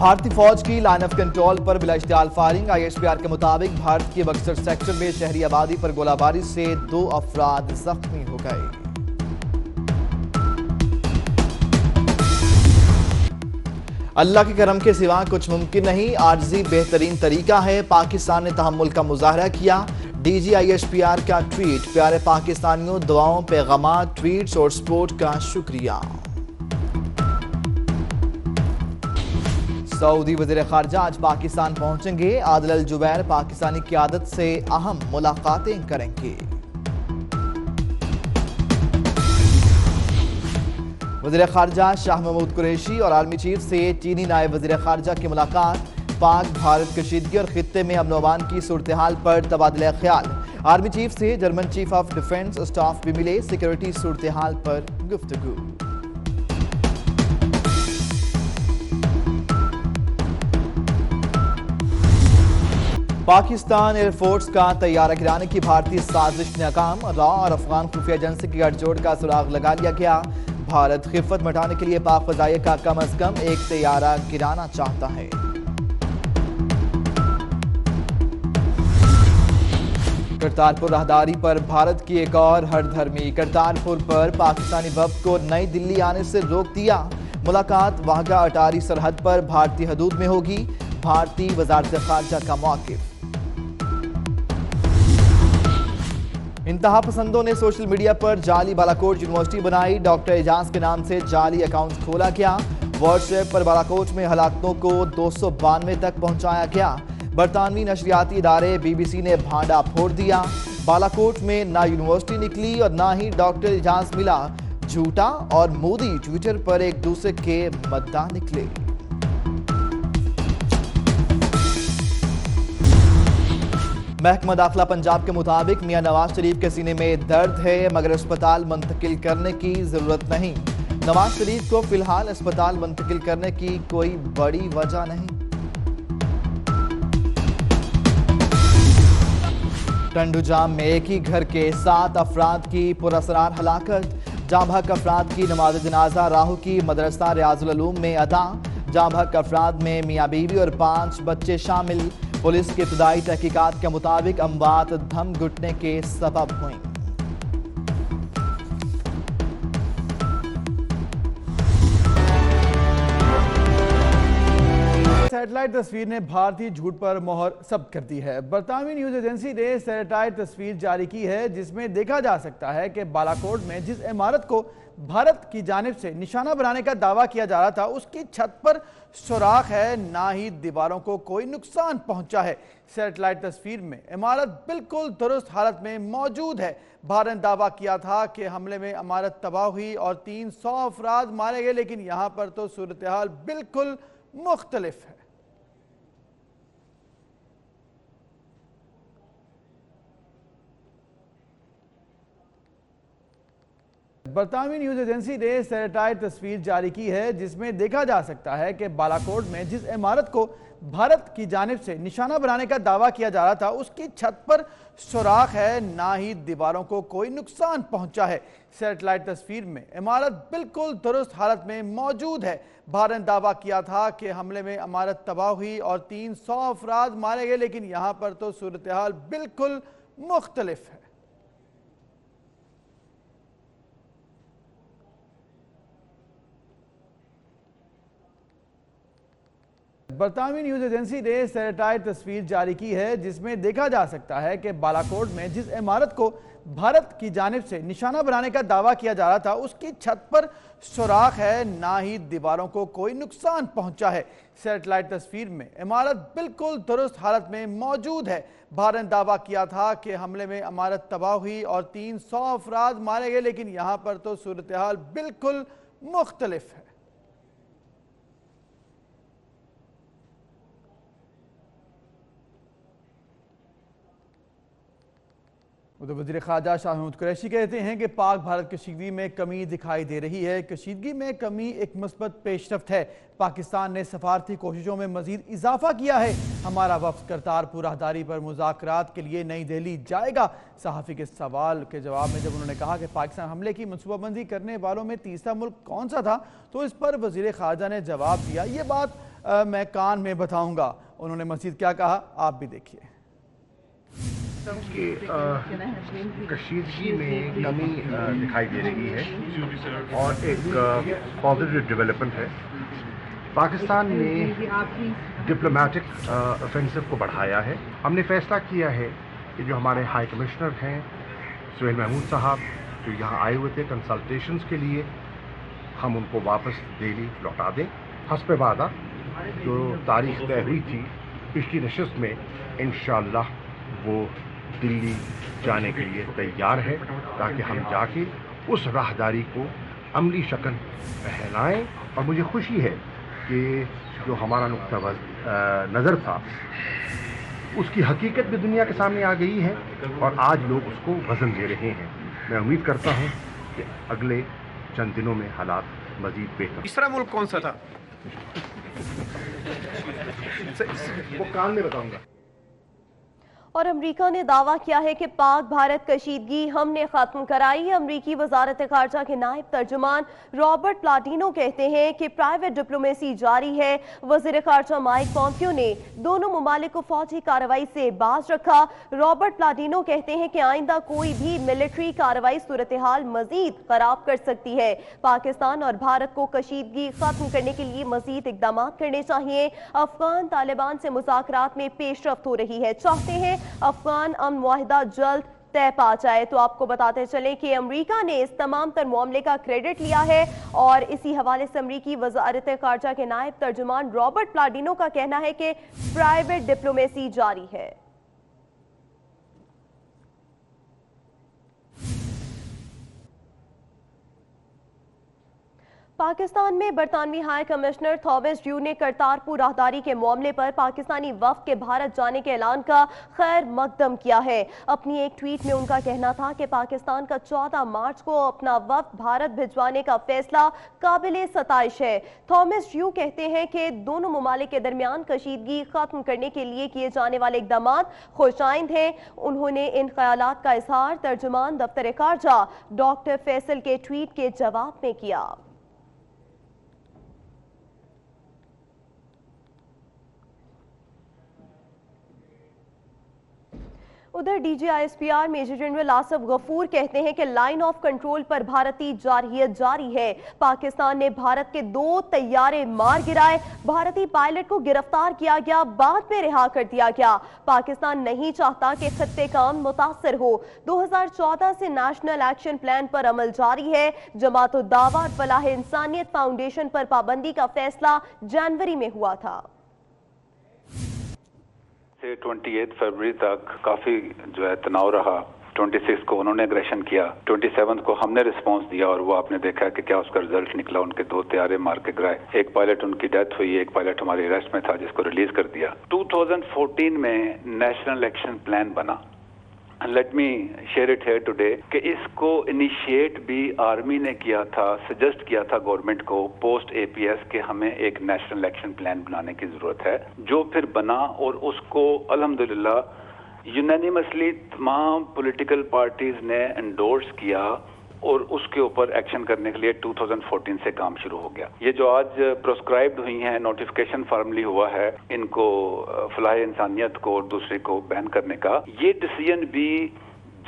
بھارتی فوج کی لائن آف کنٹرول پر بلا اشتعال فائرنگ ISPR کے مطابق بھارت کے بکسر سیکٹر میں شہری آبادی پر گولہ باری سے 2 افراد زخمی ہو گئے۔ اللہ کے کرم کے سوا کچھ ممکن نہیں، عاجزی بہترین طریقہ ہے، پاکستان نے تحمل کا مظاہرہ کیا۔ DG ISPR کا ٹویٹ، پیارے پاکستانیوں، دعاؤں، پیغامات، ٹویٹس اور سپورٹ کا شکریہ۔ سعودی وزیر خارجہ آج پاکستان پہنچیں گے، عادل الجبیر پاکستانی قیادت سے اہم ملاقاتیں کریں گے۔ وزیر خارجہ شاہ محمود قریشی اور آرمی چیف سے چینی نائب وزیر خارجہ کی ملاقات، پاک بھارت کشیدگی اور خطے میں امن و امان کی صورتحال پر تبادلہ خیال۔ آرمی چیف سے German chief of defence staff بھی ملے، سیکورٹی صورتحال پر گفتگو۔ پاکستان ایئر فورس کا طیارہ گرانے کی بھارتی سازش ناکام، را اور افغان خفیہ ایجنسی کی گٹھ جوڑ کا سراغ لگا لیا گیا۔ بھارت خفت مٹانے کے لیے پاک فضائیہ کا کم از کم ایک طیارہ گرانا چاہتا ہے۔ کرتارپور راہداری پر بھارت کی ایک اور ہر دھرمی، کرتارپور پر پاکستانی وفد کو نئی دلی آنے سے روک دیا۔ ملاقات واہگہ اٹاری سرحد پر بھارتی حدود میں ہوگی، بھارتی وزارت خارجہ کا موقف۔ انتہا پسندوں نے سوشل میڈیا پر جعلی بالاکوٹ یونیورسٹی بنائی، ڈاکٹر اعجاز کے نام سے جعلی اکاؤنٹ کھولا گیا۔ واٹس ایپ پر بالاکوٹ میں ہلاکتوں کو 292 تک پہنچایا گیا۔ برطانوی نشریاتی ادارے BBC نے بھانڈا پھوڑ دیا۔ بالاکوٹ میں نہ یونیورسٹی نکلی اور نہ ہی ڈاکٹر اعجاز ملا، جھوٹا اور مودی ٹویٹر پر ایک دوسرے کے مداح نکلے۔ محکمہ داخلہ پنجاب کے مطابق میاں نواز شریف کے سینے میں درد ہے مگر اسپتال منتقل کرنے کی ضرورت نہیں۔ نواز شریف کو فی الحال اسپتال منتقل کرنے کی کوئی بڑی وجہ نہیں۔ ٹنڈو جام میں ایک ہی گھر کے 7 افراد کی پراسرار ہلاکت، جاں بحق افراد کی نماز جنازہ راہو کی مدرسہ ریاض العلوم میں ادا۔ جاں بحق افراد میں میاں بیوی اور 5 بچے شامل۔ پولیس کی ابتدائی تحقیقات کے مطابق اموات دھم گھٹنے کے سبب ہوئیں۔ سیٹلائٹ تصویر نے بھارتی جھوٹ پر مہر ثبت کر دی ہے۔ برطانوی نیوز ایجنسی نے سیٹلائٹ تصویر جاری کی ہے جس میں دیکھا جا سکتا ہے کہ بالاکوٹ میں جس عمارت کو بھارت کی جانب سے نشانہ بنانے کا دعویٰ کیا جا رہا تھا اس کی چھت پر سوراخ ہے، نہ ہی دیواروں کو کوئی نقصان پہنچا ہے۔ سیٹلائٹ تصویر میں عمارت بالکل درست حالت میں موجود ہے۔ بھارت نے دعویٰ کیا تھا کہ حملے میں عمارت تباہ ہوئی اور 300 افراد مارے گئے، لیکن یہاں پر تو صورتحال بالکل مختلف ہے۔ برطانوی نیوز ایجنسی نے سیٹلائٹ تصویر جاری کی ہے جس میں دیکھا جا سکتا ہے کہ بالاکوٹ میں جس عمارت کو بھارت کی جانب سے نشانہ بنانے کا دعویٰ کیا جا رہا تھا اس کی چھت پر سوراخ ہے، نہ ہی دیواروں کو کوئی نقصان پہنچا ہے۔ سیٹلائٹ تصویر میں عمارت بالکل درست حالت میں موجود ہے۔ بھارت نے دعویٰ کیا تھا کہ حملے میں عمارت تباہ ہوئی اور 300 افراد مارے گئے، لیکن یہاں پر تو صورتحال بالکل مختلف ہے۔ برطانوی نیوز ایجنسی نے سیٹلائٹ تصویر جاری کی ہے جس میں دیکھا جا سکتا ہے کہ بالاکوٹ میں جس عمارت کو بھارت کی جانب سے نشانہ بنانے کا دعویٰ کیا جا رہا تھا اس کی چھت پر سوراخ ہے، نہ ہی دیواروں کو کوئی نقصان پہنچا ہے۔ سیٹلائٹ تصویر میں عمارت بالکل درست حالت میں موجود ہے۔ بھارت نے دعویٰ کیا تھا کہ حملے میں عمارت تباہ ہوئی اور 300 افراد مارے گئے، لیکن یہاں پر تو صورتحال بالکل مختلف ہے۔ وزیر خارجہ شاہ محمود قریشی کہتے ہیں کہ پاک بھارت کشیدگی میں کمی دکھائی دے رہی ہے۔ کشیدگی میں کمی ایک مثبت پیش رفت ہے۔ پاکستان نے سفارتی کوششوں میں مزید اضافہ کیا ہے۔ ہمارا وفد کرتارپور راہداری پر مذاکرات کے لیے نئی دہلی جائے گا۔ صحافی کے سوال کے جواب میں جب انہوں نے کہا کہ پاکستان حملے کی منصوبہ بندی کرنے والوں میں تیسرا ملک کون سا تھا، تو اس پر وزیر خارجہ نے جواب دیا، یہ بات मैं कान में बताऊंगा। उन्होंने मज़ीद क्या कहा आप भी देखिए। कि कशीदगी में कमी दिखाई दे रही है और एक पॉजिटिव डेवलपमेंट है। पाकिस्तान ने डिप्लोमेटिक ऑफेंसिव को बढ़ाया है। हमने फैसला किया है कि जो हमारे हाई कमिश्नर हैं सुहेल महमूद साहब, जो यहाँ आए हुए थे कंसल्टेशंस के लिए, हम उनको वापस दिल्ली लौटा दें। हस्ब वादा जो तारीख तय हुई थी पिछली नशिस्त में, इंशाअल्लाह वो दिल्ली जाने के लिए तैयार है, ताकि हम जाके उस राहदारी को अमली शक्ल पहनाएं। और मुझे खुशी है कि जो हमारा नुक्ता नज़र था उसकी हकीकत भी दुनिया के सामने आ गई है और आज लोग उसको वज़न दे रहे हैं। मैं उम्मीद करता हूं कि अगले चंद दिनों में हालात मज़ीद बेहतर। तीसरा मुल्क कौन सा था? वो कान में बताऊंगा। और अमरीका ने दावा किया है कि पाक भारत कशीदगी हमने खत्म कराई। अमरीकी वजारत खारजा के नायब तर्जुमान रॉबर्ट प्लाटिनो कहते हैं कि प्राइवेट डिप्लोमेसी जारी है। वजीर खारजा माइक पॉम्पियो ने दोनों ममालिक को फौजी कार्रवाई से बाज रखा। रॉबर्ट प्लाटिनो कहते हैं कि आइंदा कोई भी मिलिट्री कार्रवाई सूरत हाल मजीद खराब कर सकती है। पाकिस्तान और भारत को कशीदगी खत्म करने के लिए मजीद इकदाम करने चाहिए। अफगान तालिबान से मुज़ाकरात में पेशरफ्त हो रही है। चाहते हैं अफगान अमन मुआहिदा जल्द तय पा जाए। तो आपको बताते चलें कि अमेरिका ने इस तमाम तर मामले का क्रेडिट लिया है और इसी हवाले से अमरीकी वजारत खारजा के नायब तर्जुमान रॉबर्ट प्लाटिनो का कहना है कि प्राइवेट डिप्लोमेसी जारी है। पाकिस्तान में बरतानवी हाई कमिश्नर थॉमस ड्रू ने करतारपुर राहदारी के मामले पर पाकिस्तानी वफ्द के भारत जाने के ऐलान का खैर मकदम किया है। अपनी एक ट्वीट में उनका कहना था कि पाकिस्तान का 14 मार्च को अपना वफ्द भारत भिजवाने का फैसला काबिल सताइश है। थॉमस ड्रू कहते हैं कि दोनों ममालिक के दरमियान कशीदगी खत्म करने के लिए किए जाने वाले इकदाम खुशाइंद हैं। उन्होंने इन ख्यालात का इजहार तर्जुमान दफ्तर खारजा डॉक्टर फैसल के ट्वीट के जवाब में किया। उधर DGISPR major general Asif Ghafoor कहते हैं कि लाइन ऑफ कंट्रोल पर भारतीय जारहियत जारी है। पाकिस्तान ने भारत के 2 तैयारे मार गिराए। भारतीय पायलट को गिरफ्तार किया गया, बाद में रिहा कर दिया गया। पाकिस्तान नहीं चाहता कि खत्ते काम मुतासर हो। 2014 से नेशनल एक्शन प्लान पर अमल जारी है। जमात उद दावा और फलाह इंसानियत फाउंडेशन पर पाबंदी का फैसला जनवरी में हुआ था। से 28 फरवरी तक काफी जो है तनाव रहा। 26 को उन्होंने एग्रेशन किया, 27 को हमने रिस्पांस दिया और वो आपने देखा कि क्या उसका रिजल्ट निकला। उनके 2 तैयारे मार के गिराए, एक पायलट उनकी डेथ हुई, एक पायलट हमारे अरेस्ट में था जिसको रिलीज कर दिया। 2014 में नेशनल एक्शन प्लान बना। Let me share it here today कि इसको इनिशिएट भी आर्मी ने किया था, सजेस्ट किया था गवर्नमेंट को पोस्ट APS कि हमें एक नेशनल एक्शन प्लान बनाने की जरूरत है, जो फिर बना और उसको अल्हम्दुलिल्लाह यूनानिमसली तमाम पॉलिटिकल पार्टीज ने एंडोर्स किया और उसके ऊपर एक्शन करने के लिए 2014 से काम शुरू हो गया। ये जो आज प्रोस्क्राइब्ड हुई हैं, नोटिफिकेशन फॉर्मली हुआ है इनको फलाह इंसानियत को और दूसरे को बैन करने का, ये डिसीजन भी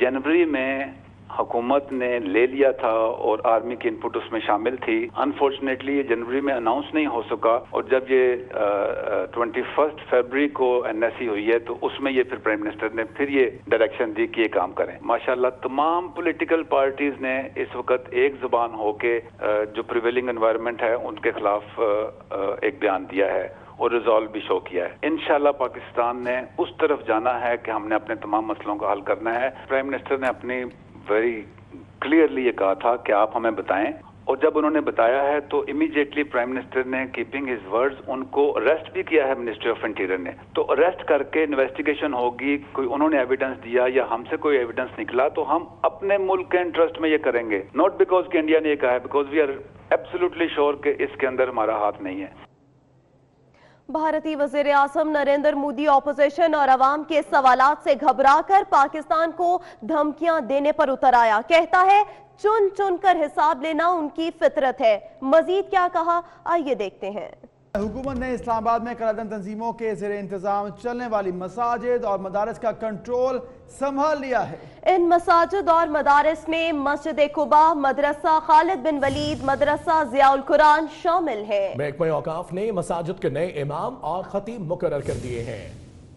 जनवरी में हुकूमत ने ले लिया था और आर्मी की इनपुट उसमें शामिल थी। अनफॉर्चुनेटली ये जनवरी में अनाउंस नहीं हो सका और जब ये 21 फरवरी को NSE हुई है तो उसमें ये फिर प्राइम मिनिस्टर ने फिर ये डायरेक्शन दी कि ये काम करें। माशाल्लाह तमाम पॉलिटिकल पार्टीज ने इस वक्त एक जुबान होके जो प्रिवेलिंग एनवायरनमेंट है उनके खिलाफ एक बयान दिया है और रिजॉल्व भी शो किया है। इंशाल्लाह पाकिस्तान ने उस तरफ जाना है कि हमने अपने तमाम मसलों को हल करना है। प्राइम मिनिस्टर ने अपनी वेरी क्लियरली ये कहा था कि आप हमें बताएं और जब उन्होंने बताया है तो इमीडिएटली प्राइम मिनिस्टर ने कीपिंग हिज वर्ड्स उनको अरेस्ट भी किया है मिनिस्ट्री ऑफ इंटीरियर ने। तो अरेस्ट करके इन्वेस्टिगेशन होगी, कोई उन्होंने एविडेंस दिया या हमसे कोई एविडेंस निकला तो हम अपने मुल्क के इंटरेस्ट में ये करेंगे, नॉट बिकॉज कि इंडिया ने ये कहा है, because we are absolutely sure कि इसके अंदर हमारा हाथ नहीं है। भारतीय वज़ीर आज़म नरेंद्र मोदी ऑपोजिशन और अवाम के सवालात से घबराकर पाकिस्तान को धमकियां देने पर उतर आया। कहता है चुन चुन कर हिसाब लेना उनकी फितरत है। मजीद क्या कहा, आइए देखते हैं। हुकूमत ने इस्लामाबाद में कलादन तंजीमों के ज़ेर इंतज़ाम चलने वाली मसाजिद और मदारस का कंट्रोल संभाल लिया है। इन मसाजिद और मदारस में मस्जिद कुबा, मदरसा खालिद बिन वलीद, मदरसा ज़ियाउल कुरान शामिल है। महकमा औकाफ ने मसाजिद के नए इमाम और खतीब मुकर्रर कर दिए हैं।